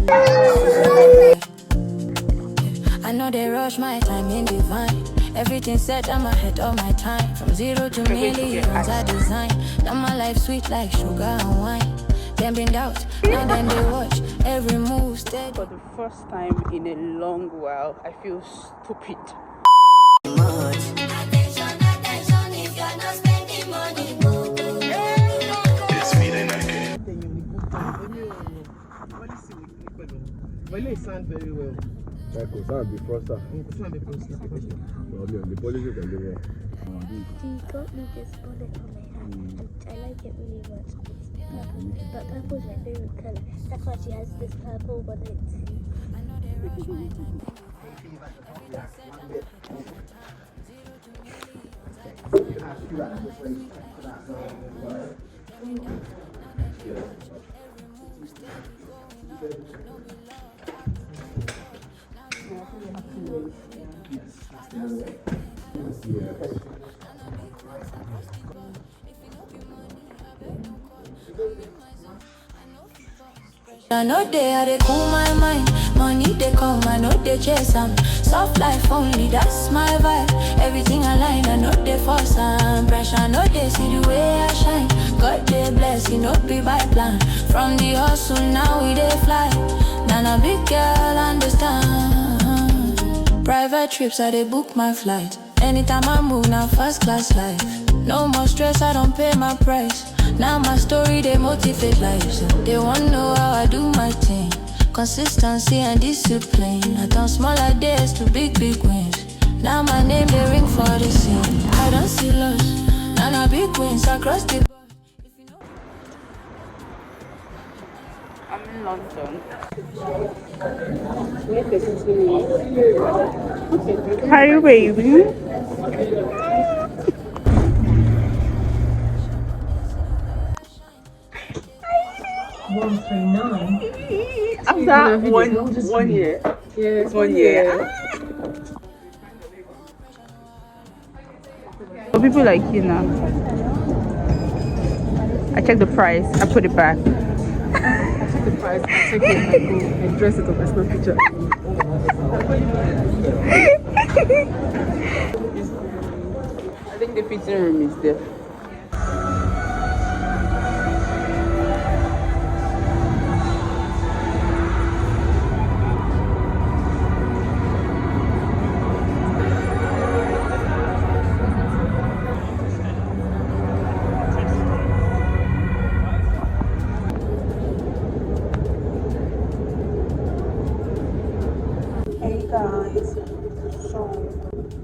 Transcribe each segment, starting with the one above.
I know they rush my time in divine. Everything set, I'm ahead of my time. From 0 to millions, I design. Now my life sweet like sugar and wine. Them bring doubt, now then they watch every move steady. For the first time in a long while, I feel stupid. Attention, if you're not spending money, go. It's feeling okay. Well, they sound very well. Like Kosan before sir. Kosan before sir. The policy can do well. She got me this bonnet for my hand. I like it really much. But purple is my favorite color. That's why she has this purple bonnet. I know they cool my mind. Money they come, I know they chase them. Soft life only, that's my vibe. Everything align, I know they force some pressure. I know they see the way I shine. God they bless, you know be by plan. From the hustle now we they fly. Now a big girl understand. Private trips I they book my flight. Anytime I move now first class life. No more stress, I don't pay my price. Now my story, they motivate lives. They wanna know how I do my thing. Consistency and discipline. I turn smaller days to big wins. Now my name, they ring for the scene. I don't see loss. Now na big wins across the board. I'm in London. Hi, baby. After one year. Yes, 1 year. For people like you now, I check the price, I put it back. I check the price, I check it, I go and dress it up as my picture. I think the fitting room is there. Hey guys, so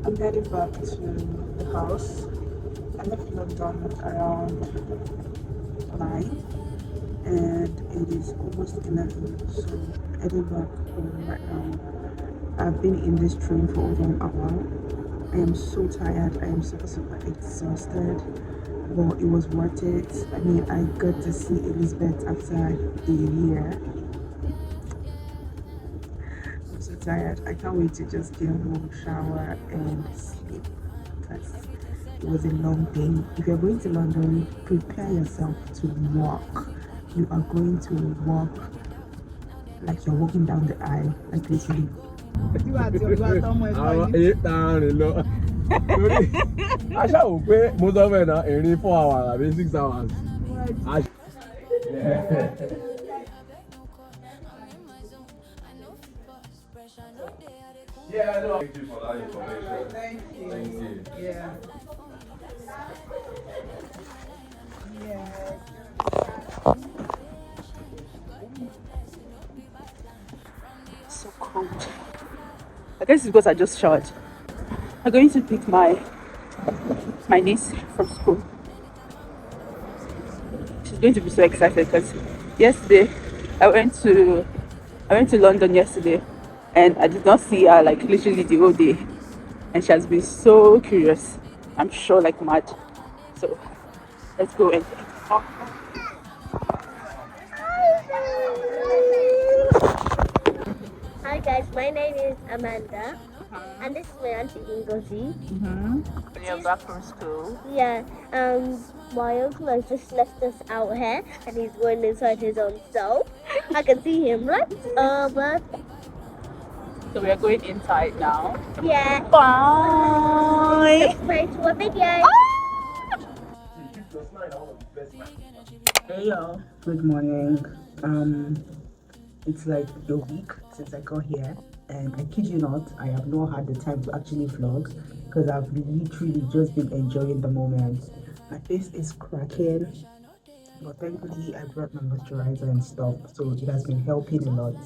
I'm heading back to the house. I left London around 9 and it is almost 11, so heading back home right now. I've been in this train for over an hour. I am so tired, I am super exhausted, but it was worth it. I mean, I got to see Elizabeth after a year. Tired. I can't wait to just get home, shower and sleep because it was a long day. If you're going to London, prepare yourself to walk. You are going to walk like you're walking down the aisle, like literally. I shall pay most of it now in 4 hours, I mean 6 hours. Yeah, I know. Thank you for that information. Thank you. Yeah. So cold. I guess it's because I just showered. I'm going to pick my niece from school. She's going to be so excited because yesterday I went to London yesterday and I did not see her like literally the whole day, and she has been so curious. I'm sure like mad. So let's go and Hi guys, my name is Amanda. And this is my auntie Ngozi. when you're back from school. Yeah, my uncle has just left us out here and he's going inside his own cell. I can see him right over. So we are going inside now. Yeah. Bye. Subscribe to a video. Hey y'all, good morning. It's like a week since I got here, and I kid you not, I have not had the time to actually vlog because I've literally just been enjoying the moment. My face is cracking, but thankfully I brought my moisturizer and stuff, so it has been helping a lot.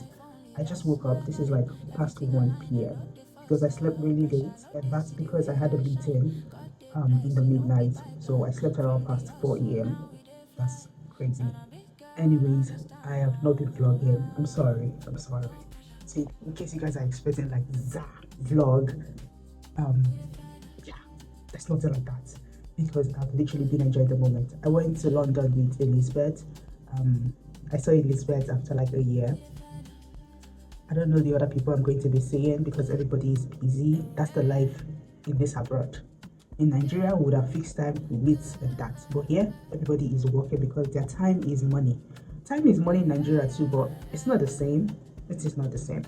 I just woke up. This is like past 1 p.m. because I slept really late, and that's because I had a meeting in the midnight, so I slept around past 4 a.m. That's crazy. Anyways, I have not been vlogging. I'm sorry. See, in case you guys are expecting like vlog, yeah, let's not do like that because I've literally been enjoying the moment. I went to London with Elizabeth. I saw Elizabeth after like a year. I don't know the other people I'm going to be seeing because everybody is busy. That's the life in this abroad. In Nigeria, we would have fixed time, we meet and that. But here, everybody is working because their time is money. Time is money in Nigeria too, but it's not the same. It is not the same.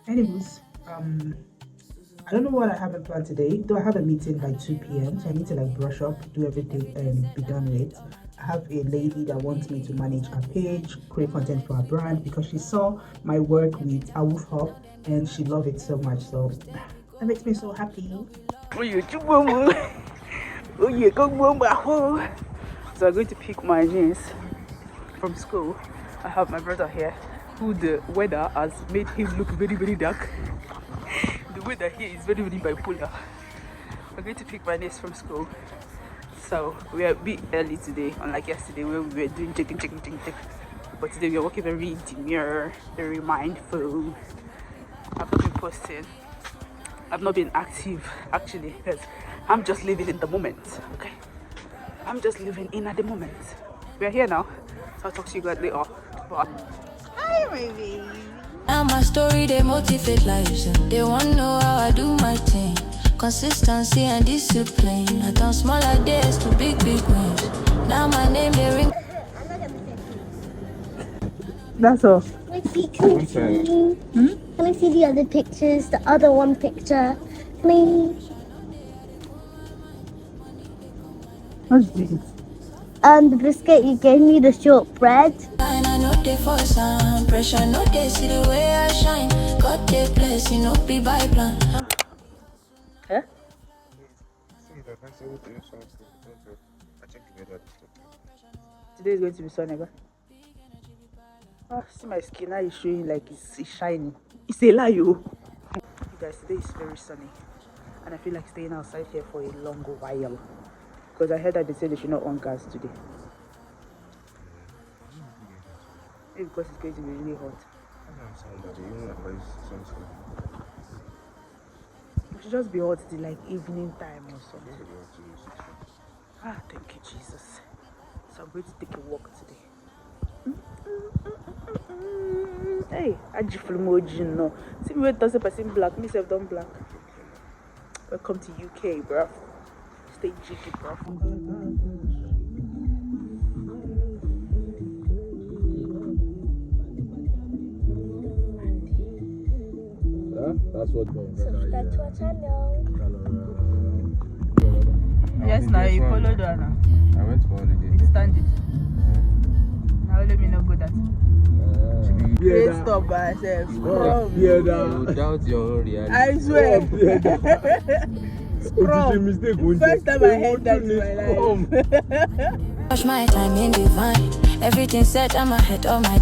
Anyways, I don't know what I have in plan today. Though I have a meeting by 2 p.m. So I need to like brush up, do everything and be done with. I have a lady that wants me to manage her page, create content for her brand because she saw my work with Awoof Hub and she loved it so much. So that makes me so happy. So I'm going to pick my niece from school. I have my brother here who the weather has made him look very, very dark. The weather here is very, very bipolar. I'm going to pick my niece from school. So we are a bit early today, unlike yesterday where we were doing checking. But today we are working very demure, very mindful. I've not been posting. I've not been active actually because I'm just living in the moment. Okay, I'm just living in at the moment. We're here now, so I'll talk to you guys later. Bye. Hi, baby. Now my story, they motivate lives. They wanna know how I do my thing. Consistency and discipline. I turn smaller days to big wins. Now my name, they ring. That's all. Can I see the other pictures? The other one picture, please. What's this? The biscuit you gave me, the shortbread. I know they for some pressure, no they see the way I shine. God they bless, you know, be by plan. Huh? Today is going to be sunny, but see my skin now is showing like it's shiny. It's a lie, you guys. Today is very sunny, and I feel like staying outside here for a long while because I heard that they said they should not on gas today. Maybe because it's going to be really hot. It should just be hot till like evening time or something. Thank you, Jesus. So I'm going to take a walk today. Hey, I just feel more no. See me when does a person black, me self done black. Welcome to UK, bruv. Stay jiggy, bruv. That's what Subscribe to our channel. Yes, now you followed her now. I went for holiday. It's standing. Now let me know good at. Please stop by myself. You doubt your own reality. I swear. Mistake. First time I heard that in my life. Watch my time in divine. Everything set, I'm ahead of my.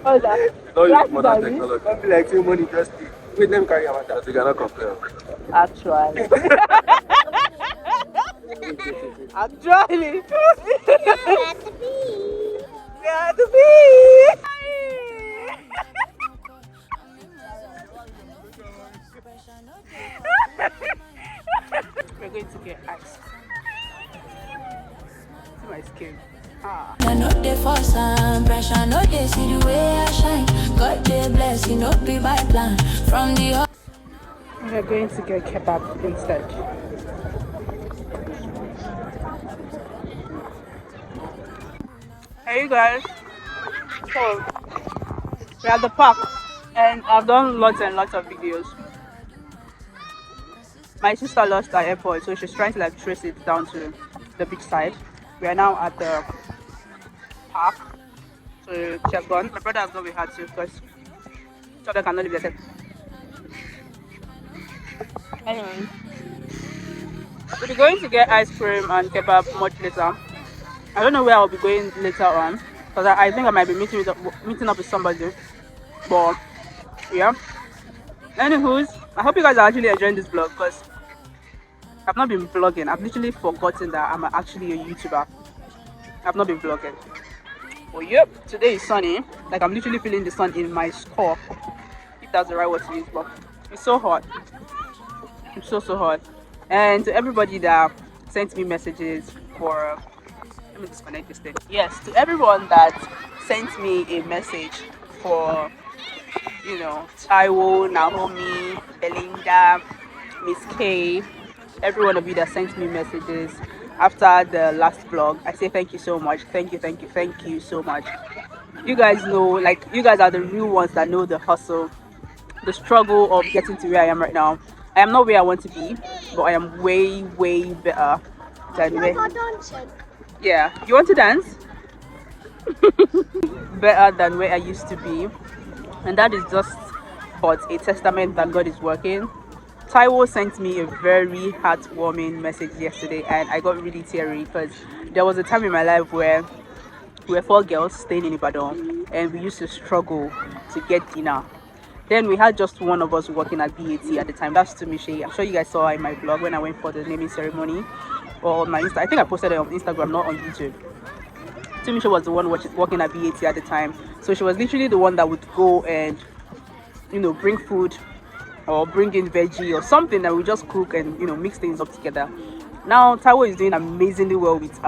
What's that? No, it's modern technology. Don't be like say money just wait, let me carry your matter so you cannot complain. Actually. Actually. Got to be. We're going to get ice cream. See my skin. I know they for some pressure, no they see the way I shine. God they bless, you know, be by plan. From the We're going to get kebab instead. Hey you guys, so we're at the park and I've done lots and lots of videos. My sister lost her airport, so she's trying to like trace it down to the beach side. We are now at the park. So she has gone. My brother has gone with her too because each other cannot leave themselves. Anyway, we'll be going to get ice cream and kebab much later. I don't know where I'll be going later on because I think I might be meeting up with somebody. But yeah. Anywho's, I hope you guys are actually enjoying this vlog because I've not been vlogging. I've literally forgotten that I'm actually a YouTuber. I've not been vlogging. But yep, today is sunny. Like I'm literally feeling the sun in my skull. If that's the right word to use, but it's so hot. It's so hot. And to everybody that sent me messages for let me disconnect this thing. Yes, to everyone that sent me a message for Taiwo, Naomi, Belinda, Miss K, every one of you that sent me messages after the last vlog, I say thank you so much. Thank you so much. You guys know, like, you guys are the real ones that know the hustle, the struggle of getting to where I am right now. I am not where I want to be, but I am way better than where. Yeah, you want to dance? Better than where I used to be, and that is just but a testament that God is working. Taiwo sent me a very heartwarming message yesterday and I got really teary because there was a time in my life where we were 4 girls staying in Ibadan and we used to struggle to get dinner. Then we had just one of us working at BAT at the time. That's Tumishe. I'm sure you guys saw her in my vlog when I went for the naming ceremony, or on my Insta. I think I posted it on Instagram, not on YouTube. Tumishe was the one working at BAT at the time, so she was literally the one that would go and bring food or bring in veggie or something that we just cook and mix things up together. Now Taiwo is doing amazingly well with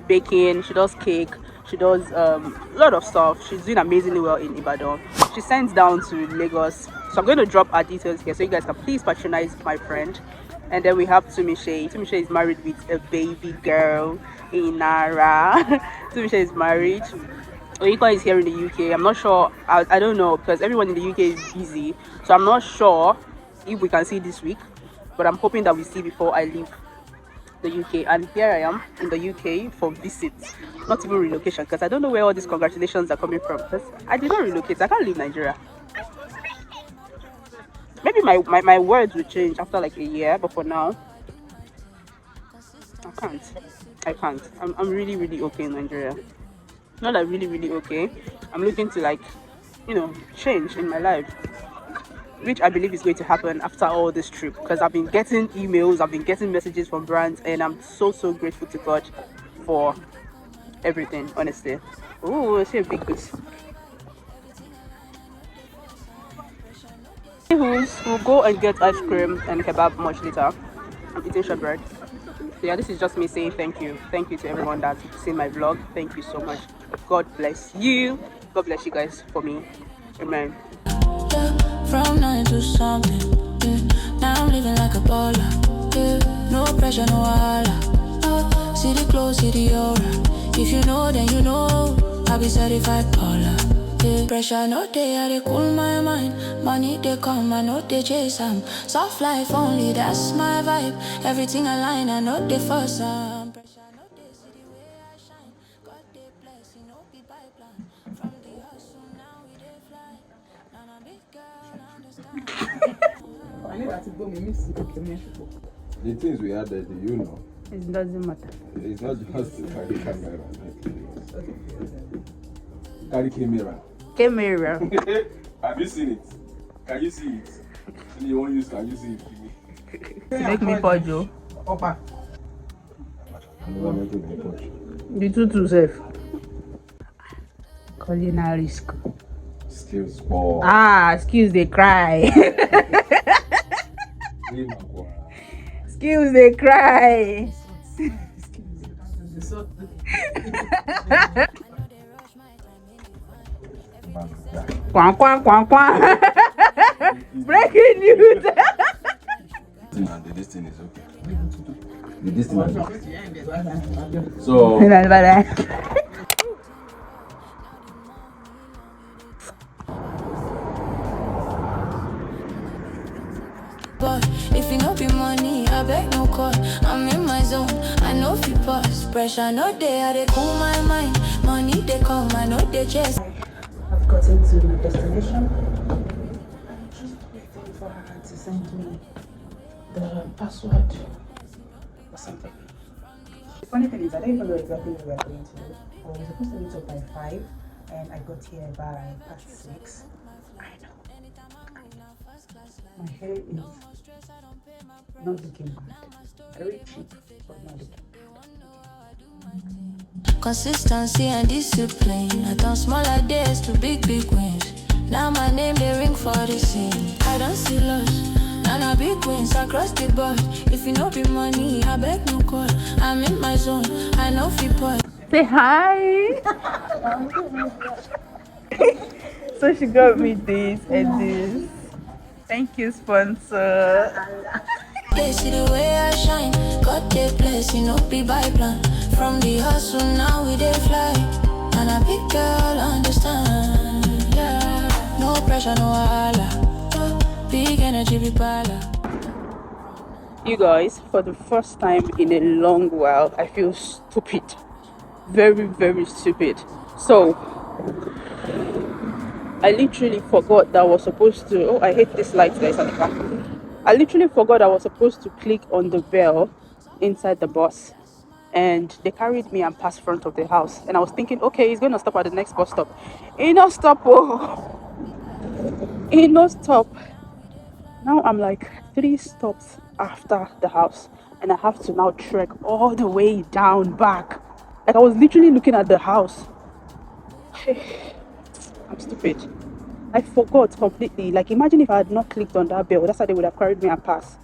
baking. She does cake, she does a lot of stuff. She's doing amazingly well in Ibadan. She sends down to Lagos, so I'm going to drop our details here so you guys can please patronize my friend. And then we have Tumishe. Tumishe is married with a baby girl, Inara. Tumishe is married. Oika is here in the UK. I'm not sure. I don't know because everyone in the UK is busy, so I'm not sure if we can see this week, but I'm hoping that we see before I leave the UK. And here I am in the UK for visits, not even relocation, because I don't know where all these congratulations are coming from, because I did not relocate. I can't leave Nigeria. Maybe my words will change after like a year, but for now I can't. I'm really okay in Nigeria. Not like really okay. I'm looking to like change in my life, which I believe is going to happen after all this trip, because I've been getting emails, I've been getting messages from brands, and I'm so grateful to God for everything, honestly. Oh, I see a big piece. We'll go and get ice cream and kebab much later. I'm eating shortbread. So yeah, this is just me saying thank you to everyone that's seen my vlog. Thank you so much. God bless you. God bless you guys for me. Amen. From 9 to something, yeah. Now I'm living like a baller, yeah. No pressure, no wahala. See the clothes, see the aura. If you know, then you know. I'll be certified baller, yeah. Pressure no day, I dey cool my mind. Money they come, I know they chase them. Soft life only, that's my vibe. Everything align, I know they first time. Pressure no day, see the way I shine. God they bless, you know be pipeline. From the hustle now we dey fly. Now I'm big girl, understand. I need that to go miss The things we had there, do you know? It doesn't matter. It's not just to carry camera. Carry camera. Camera. Have you seen it? Can you see it? You won't use, can you see it? Make me purge, Joe. Opa. The tutu safe. Culinary school. Skills for. Skills they cry. Skills they cry. Quang quang quang quang. Breaking news. This thing is okay. This thing is okay. So pressure, no day, I dey cool my mind. Money they come, I know they chase. I've gotten to my destination. I'm just waiting for her to send me the password or something. The funny thing is, I don't even know exactly what we're going to do. We're supposed to meet up by 5, and I got here by past 6. I know. My hair is not looking bad. Very cheap, but not looking bad. Consistency and discipline. I turn smaller days to big wins. Now my name they ring for the scene. I don't see loss. Now na big wins across the board. If you know be money, I beg no call. I'm in my zone. I know people. Say hi. So she got me this and this. Thank you, sponsor. They see the way I shine. Got the place, you know, be by plan. From the hustle, now we they fly. And a big girl understand. Yeah. No pressure, no wahala. Big energy, big bala. You guys, for the first time in a long while, I feel stupid. Very, very stupid. So, I literally forgot that I was supposed to. Oh, I hate this light that is at the back. I literally forgot I was supposed to click on the bell inside the bus, and they carried me and passed front of the house. And I was thinking, okay, he's going to stop at the next bus stop. He no stop. Oh, he no stop. Now I'm like 3 stops after the house, and I have to now trek all the way down back. Like I was literally looking at the house. I'm stupid. I forgot completely. Like imagine if I had not clicked on that bell, that's how they would have carried me and passed.